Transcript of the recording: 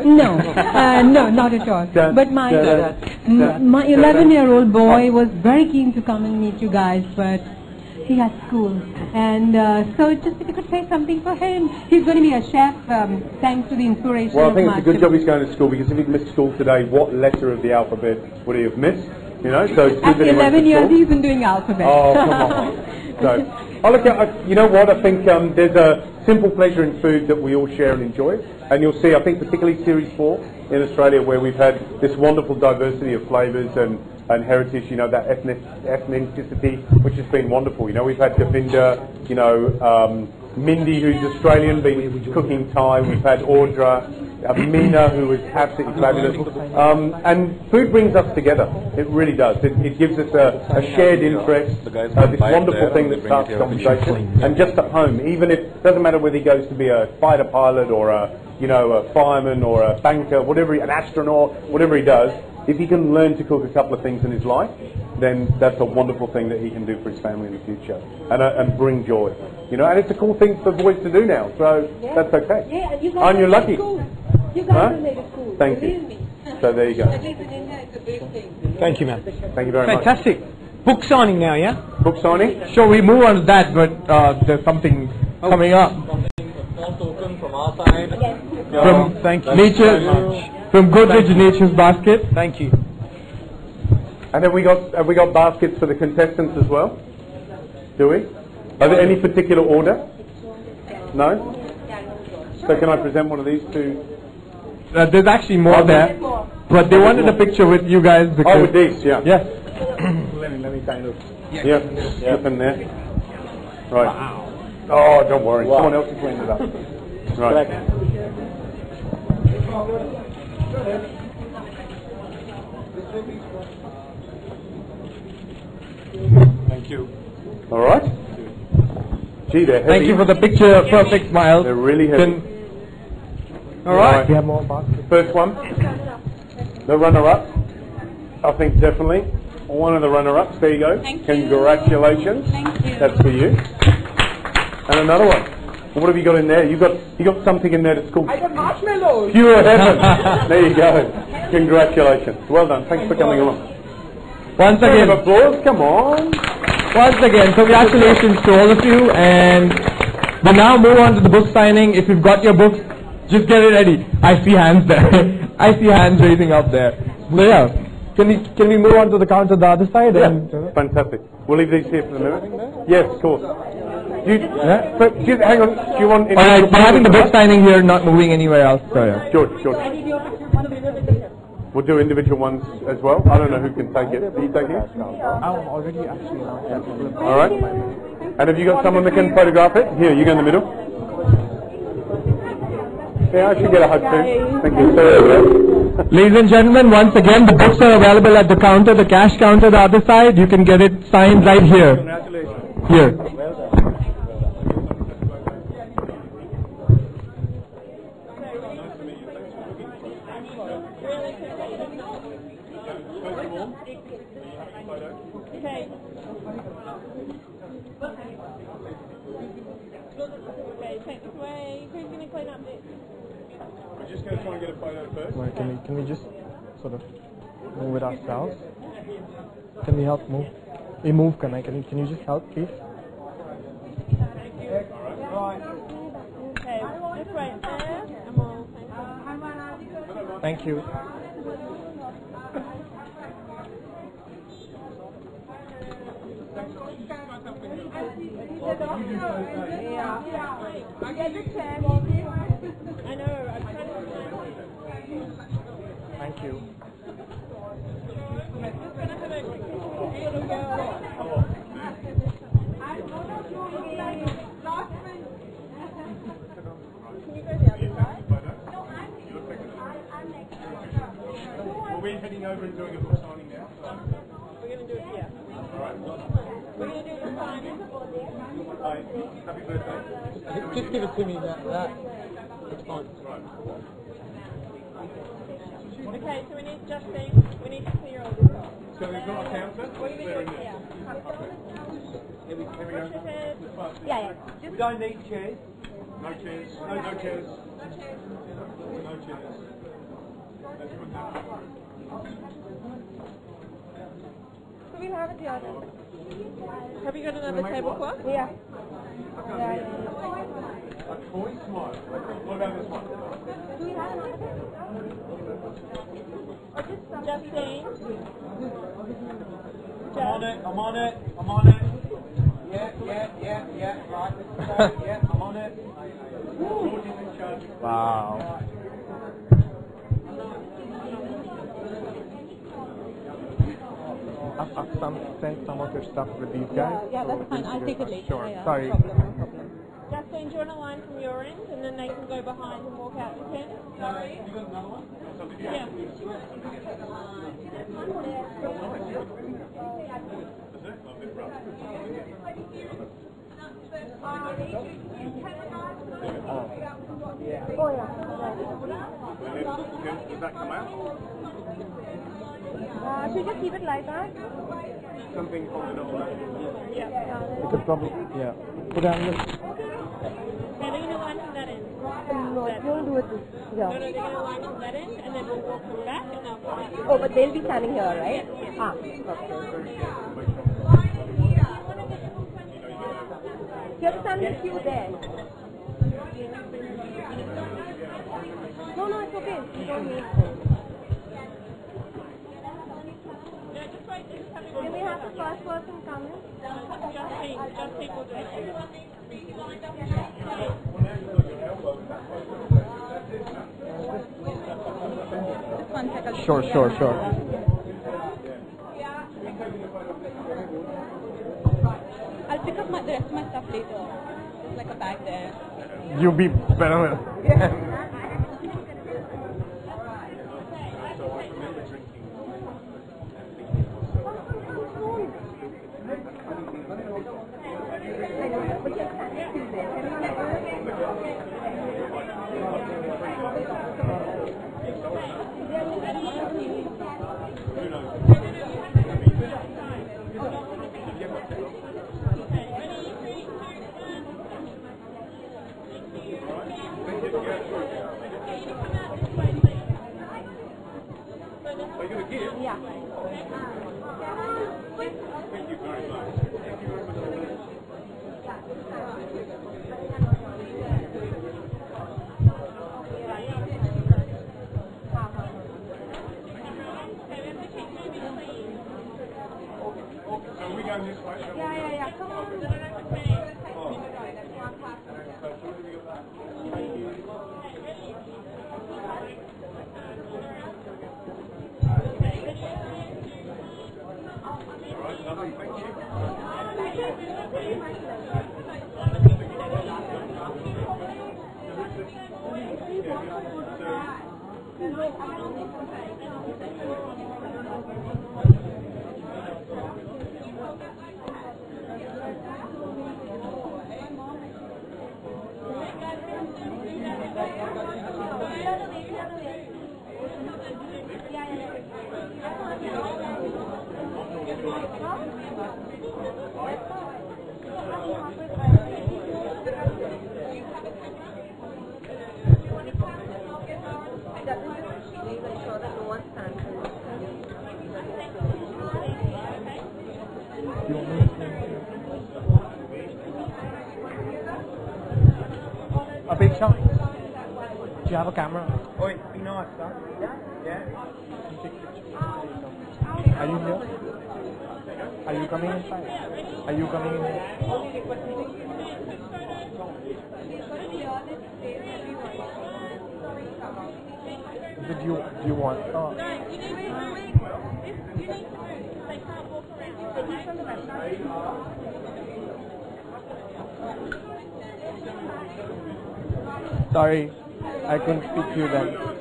No, no, not at all. But my 11-year-old boy was very keen to come and meet you guys, but he has school. And so just if you could say something for him. He's going to be a chef thanks to the inspiration Well, of I think it's a good MasterChef. job he's going to school, because if he'd missed school today, what letter of the alphabet would he have missed? You know, so it's At 11 years, he's been doing alphabet. Oh, come on. So, you know what, I think there's a simple pleasure in food that we all share and enjoy. And you'll see, I think particularly Series 4 in Australia, where we've had this wonderful diversity of flavours and heritage, you know, that ethnicity, which has been wonderful. You know, we've had Devinder, you know, Mindy, who's Australian, been cooking Thai. We've had Audra, Mina, who was absolutely fabulous. And food brings us together. It really does. It gives us a shared interest, this wonderful thing that starts conversation. And just at home, even if it doesn't matter whether he goes to be a fighter pilot or a fireman or a banker, an astronaut, whatever he does, if he can learn to cook a couple of things in his life, then that's a wonderful thing that he can do for his family in the future and bring joy. You know, and it's a cool thing for boys to do now, so that's okay. Yeah, you Aren't you lucky? You guys made a school. Thank you. So there you go. At least in India, it's a big thing. Thank you, ma'am. Thank you very much. Fantastic. Book signing now, yeah? Book signing? Sure, we move on to that, but there's something coming up. Small token from our side. From thank you. From Godrej Nature's Basket. Thank you. And have we got baskets for the contestants as well? Do we? Are there any particular order? No? So can I present one of these to? There's actually more there, but they wanted a picture with you guys because. Oh, with these, yeah. Yes. let me kind of. Yeah. Slip in there. Right. Wow. Oh, don't worry. Wow. Someone else has cleaned it up. Right. Thank you. All right. Gee, they're heavy. Thank you for the picture. Perfect smile. They're really heavy. All right. We have more baskets. First one. The runner-up. I think definitely. One of the runner-ups. There you go. Congratulations. Thank you. That's for you. And another one. What have you got in there? You got something in there that's called. I got marshmallows. Pure heaven. There you go. Congratulations. Well done. Thanks for coming along. Once again, applause. Come on. Once again, congratulations to all of you, and we now move on to the book signing. If you've got your books, just get it ready. I see hands there. I see hands raising up there. So yeah, can we move on to the counter the other side? Yeah. Fantastic. We'll leave these here for the minute. Yes, of course. Hang on. Do you want? All right, we're having the book signing here, not moving anywhere else. So yeah. George. We'll do individual ones as well. I don't know who can take it. Are you taking it? I'm already actually. All right. And have you got someone that can photograph it? Here, you go in the middle. Yeah, I should get a hug too. Thank you. Ladies and gentlemen, once again, the books are available at the counter, the cash counter, the other side. You can get it signed right here. Congratulations. Here. We're just going to try and get a photo first. Right, can we just sort of move it ourselves? Can we help move? We move, can you just help, please? Okay, just right there. I'm all. Thank you. I know, I'm trying to Thank you. We're heading over and doing a book signing now. We're going to do it here. Alright. We're going to do the signing. Hi. Happy birthday. Just give it to me. That. It's fine. Okay, so we need we need to clear all this off. So we've got a counter. What are you going to do here? Here we go. Yeah. We don't need chairs. No chairs. No chairs. No chairs. So we'll have it here then. Have you got another tablecloth? Yeah. A toy smile. What about this one? Do we have another? Justine. I'm on it, I'm on it, I'm on it. Yeah, right, this is great, yeah, I'm on it. Wow. I've sent some of your stuff with these guys. Yeah, that's fine. I'll take it later. Sure. Yeah, Sorry. No problem. Justine, do you want a line from your end, and then they can go behind and walk out to pen? Sorry. You got another one? Yeah. Oh yeah. Does that come out? Should we just keep it like that? Something holding on that. You could probably, yeah. Put on this. Okay, they're going to line from that end. No, don't do it. No, they're going to line from that end, and then we'll walk from back, and they'll come in. Oh, but they'll be standing here, right? Ah, okay. You have to stand in the queue there. No, it's okay. You don't need to. Can we have the first person come in? Justine will do it. Sure. I'll pick up the rest of my stuff later. There's like a bag there. You'll be better. Yeah. Thank you very much. So are we going this way? Yeah. Come on. Lovely, thank you. Apeksha, do you have a camera? Oi, be nice, son. Yeah? Are you here? Are you coming inside? Are you coming in here? Do you want? No, you need to move. You need to move. They can't walk around. Sorry, I couldn't speak to you then.